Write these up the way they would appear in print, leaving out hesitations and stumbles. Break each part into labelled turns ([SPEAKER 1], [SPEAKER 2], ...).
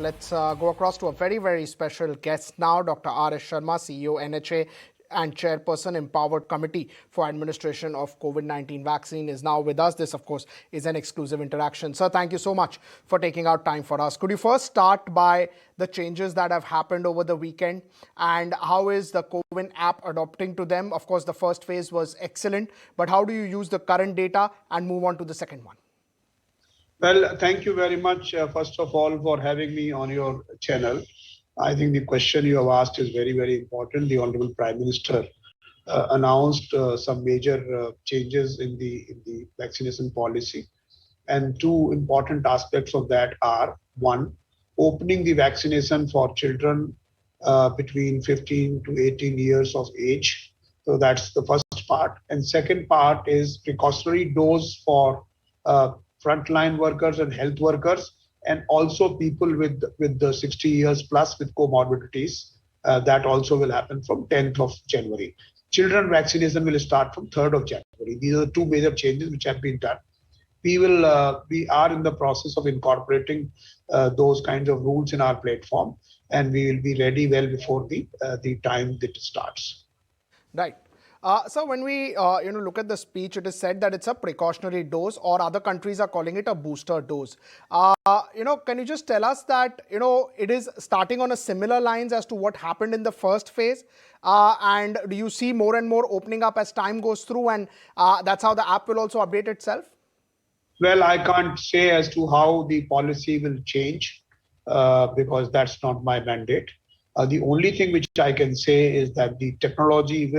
[SPEAKER 1] Let's go across to a very, very special guest now, Dr. R.S. Sharma, CEO, NHA, and Chairperson, Empowered Committee for Administration of COVID-19 Vaccine is now with us. This, of course, is an exclusive interaction. Sir, thank you so much for taking out time for us. Could you first start by the changes that have happened over the weekend and how is the CoWIN app adopting to them? Of course, the first phase was excellent, but how do you use the current data and move on to the second one?
[SPEAKER 2] Well, thank you very much, first of all, for having me on your channel. I think the question you have asked is very, very important. The Honorable Prime Minister announced some major changes in the vaccination policy. And two important aspects of that are, one, opening the vaccination for children between 15 to 18 years of age. So that's the first part. And second part is precautionary dose for frontline workers and health workers, and also people with the 60 years plus with comorbidities. That also will happen from 10th of January. Children vaccination will start from 3rd of January. These are the two major changes which have been done. We are in the process of incorporating those kinds of rules in our platform, and we will be ready well before the time that it starts.
[SPEAKER 1] Right. So when we look at the speech, it is said that it's a precautionary dose, or other countries are calling it a booster dose. Can you just tell us that it is starting on a similar lines as to what happened in the first phase, and do you see more and more opening up as time goes through, and that's how the app will also update itself?
[SPEAKER 2] Well, I can't say as to how the policy will change because that's not my mandate. The only thing which I can say is that the technology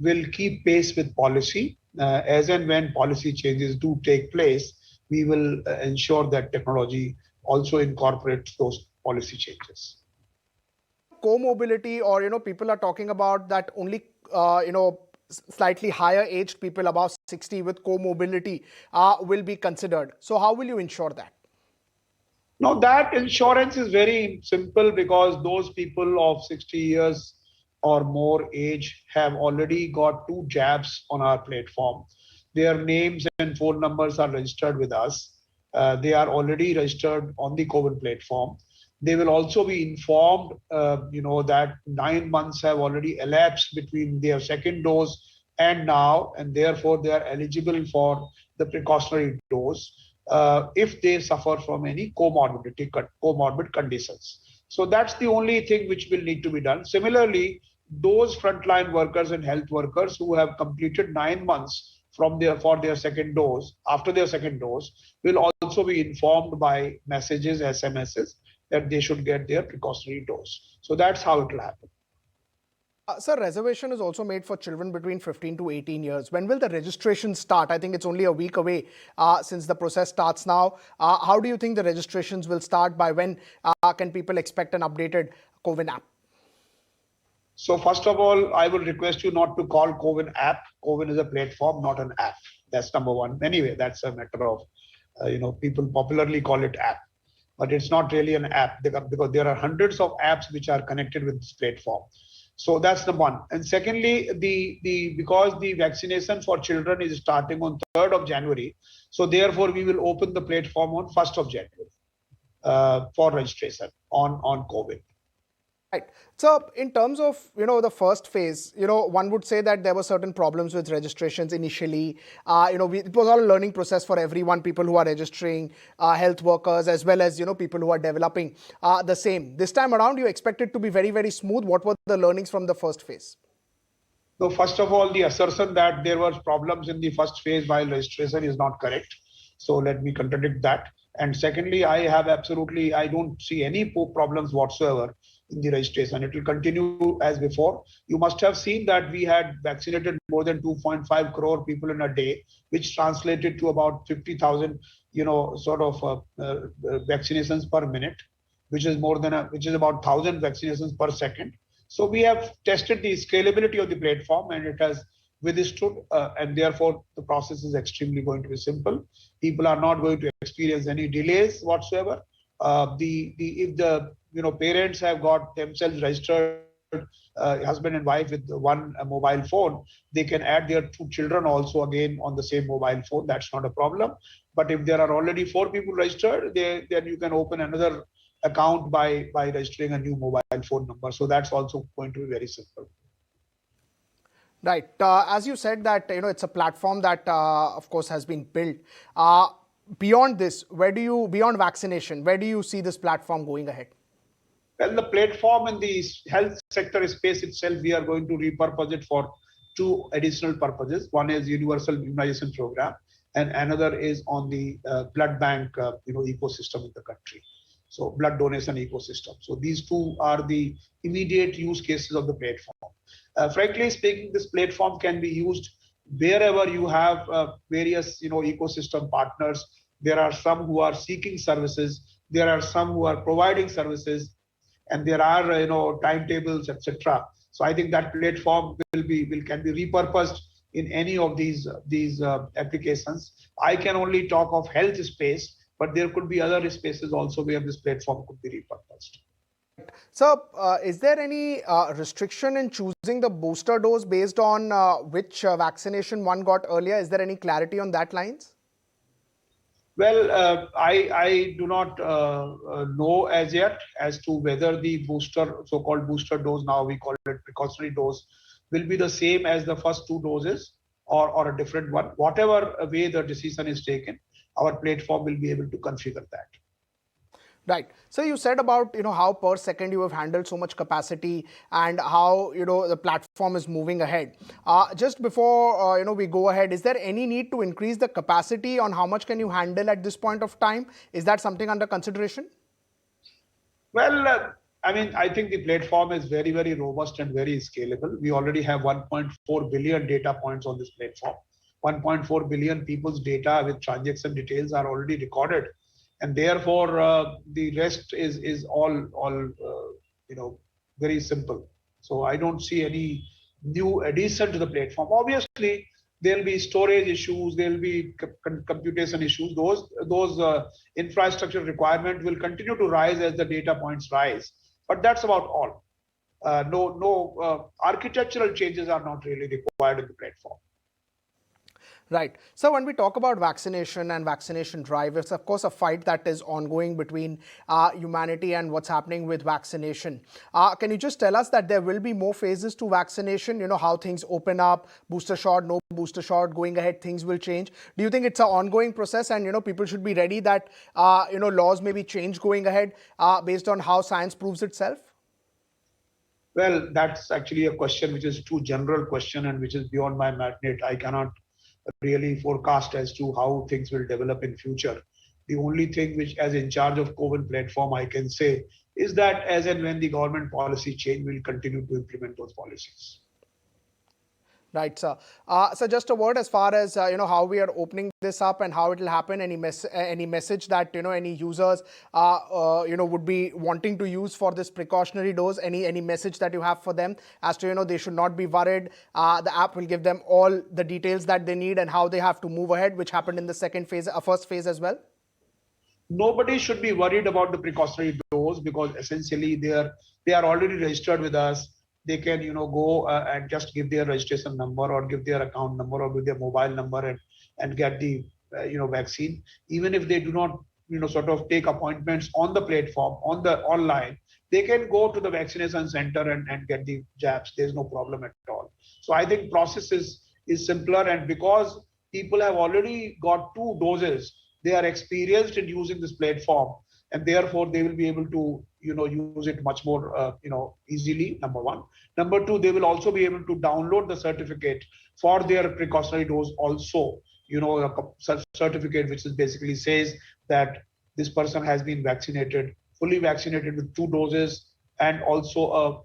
[SPEAKER 2] will keep pace with policy. As and when policy changes do take place, we will ensure that technology also incorporates those policy changes.
[SPEAKER 1] Co-mobility, or people are talking about that only slightly higher aged people above 60 with co-mobility will be considered. So how will you ensure that?
[SPEAKER 2] No, that insurance is very simple because those people of 60 years or more age have already got 2 jabs on our platform. Their names and phone numbers are registered with us. They are already registered on the CoWIN platform. They will also be informed, that 9 months have already elapsed between their second dose and now, and therefore they are eligible for the precautionary dose if they suffer from any comorbid conditions. So that's the only thing which will need to be done. Similarly, those frontline workers and health workers who have completed 9 months for their second dose, after their second dose, will also be informed by messages, SMSs, that they should get their precautionary dose. So that's how it will happen.
[SPEAKER 1] Sir, reservation is also made for children between 15 to 18 years. When will the registration start? I think it's only a week away since the process starts now. How do you think the registrations will start? By when can people expect an updated CoWIN app?
[SPEAKER 2] So first of all, I will request you not to call CoWIN app. CoWIN is a platform, not an app. That's number one. Anyway, that's a matter of, people popularly call it app. But it's not really an app because there are hundreds of apps which are connected with this platform. So that's the one. And secondly, because the vaccination for children is starting on 3rd of January, so therefore we will open the platform on 1st of January for registration on CoWIN.
[SPEAKER 1] Right. So in terms of, the first phase, one would say that there were certain problems with registrations initially. It was all a learning process for everyone, people who are registering, health workers, as well as, people who are developing the same. This time around, you expect it to be very, very smooth. What were the learnings from the first phase?
[SPEAKER 2] So first of all, the assertion that there were problems in the first phase while registration is not correct. So let me contradict that. And secondly, I don't see any problems whatsoever in the registration. It will continue as before. You must have seen that we had vaccinated more than 2.5 crore people in a day, which translated to about 50,000, vaccinations per minute, which is about 1,000 vaccinations per second. So we have tested the scalability of the platform, and it has withstood, and therefore the process is extremely going to be simple. People are not going to experience any delays whatsoever. If the parents have got themselves registered, husband and wife with one mobile phone, they can add their 2 children also again on the same mobile phone. That's not a problem. But if there are already 4 people registered, then you can open another account by registering a new mobile phone number. So that's also going to be very simple.
[SPEAKER 1] Right. As you said that, it's a platform that, of course, has been built. Beyond this, beyond vaccination, where do you see this platform going ahead?
[SPEAKER 2] Well, the platform in the health sector space itself, we are going to repurpose it for two additional purposes. One is universal immunization program, and another is on the blood bank, ecosystem in the country. So blood donation ecosystem. So these two are the immediate use cases of the platform. Frankly speaking, this platform can be used wherever you have various, ecosystem partners. There are some who are seeking services. There are some who are providing services, and there are, timetables, etc. So I think that platform can be repurposed in any of these applications. I can only talk of health space, but there could be other spaces also where this platform could be repurposed.
[SPEAKER 1] So, is there any restriction in choosing the booster dose based on which vaccination one got earlier? Is there any clarity on that lines?
[SPEAKER 2] Well, I do not know as yet as to whether the so-called booster dose, now we call it precautionary dose, will be the same as the first two doses or a different one. Whatever way the decision is taken, our platform will be able to configure that.
[SPEAKER 1] Right. So you said about, how per second you have handled so much capacity and how, the platform is moving ahead. Just before, we go ahead, is there any need to increase the capacity on how much can you handle at this point of time? Is that something under consideration?
[SPEAKER 2] Well, I think the platform is very, very robust and very scalable. We already have 1.4 billion data points on this platform. 1.4 billion people's data with transaction details are already recorded. And therefore, the rest is all very simple. So I don't see any new addition to the platform. Obviously, there'll be storage issues, there'll be computation issues. Those infrastructure requirements will continue to rise as the data points rise. But that's about all. No architectural changes are not really required in the platform.
[SPEAKER 1] Right. So when we talk about vaccination and vaccination drive, it's of course a fight that is ongoing between humanity and what's happening with vaccination. Can you just tell us that there will be more phases to vaccination? How things open up, booster shot, no booster shot, going ahead, things will change. Do you think it's an ongoing process and, people should be ready that, laws may be changed going ahead based on how science proves itself?
[SPEAKER 2] Well, that's actually a question which is too general question and which is beyond my mandate. I cannot really forecast as to how things will develop in future. The only thing which, as in charge of CoWIN platform, I can say is that as and when the government policy change, we'll continue to implement those policies.
[SPEAKER 1] Right, sir. So just a word as far as, how we are opening this up and how it will happen, any message that, any users, would be wanting to use for this precautionary dose, any message that you have for them as to, they should not be worried. The app will give them all the details that they need and how they have to move ahead, which happened in the first phase as well.
[SPEAKER 2] Nobody should be worried about the precautionary dose because essentially they are already registered with us. They can, go and just give their registration number or give their account number or give their mobile number and get the, vaccine. Even if they do not, sort of take appointments on the platform, online, they can go to the vaccination center and get the jabs. There's no problem at all. So I think process is simpler, and because people have already got 2 doses, they are experienced in using this platform, and therefore they will be able to use it much more easily, number one. Number two, they will also be able to download the certificate for their precautionary dose also, a certificate which is basically says that this person has been vaccinated, fully vaccinated with 2 doses and also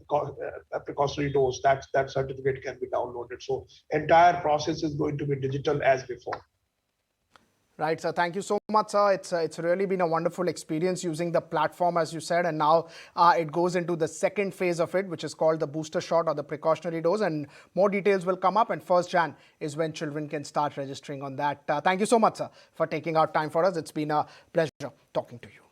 [SPEAKER 2] a precautionary dose. That certificate can be downloaded. So entire process is going to be digital as before.
[SPEAKER 1] Right, sir. Thank you so much, sir. It's really been a wonderful experience using the platform, as you said, and now it goes into the second phase of it, which is called the booster shot or the precautionary dose, and more details will come up, and 1st Jan is when children can start registering on that. Thank you so much, sir, for taking out time for us. It's been a pleasure talking to you.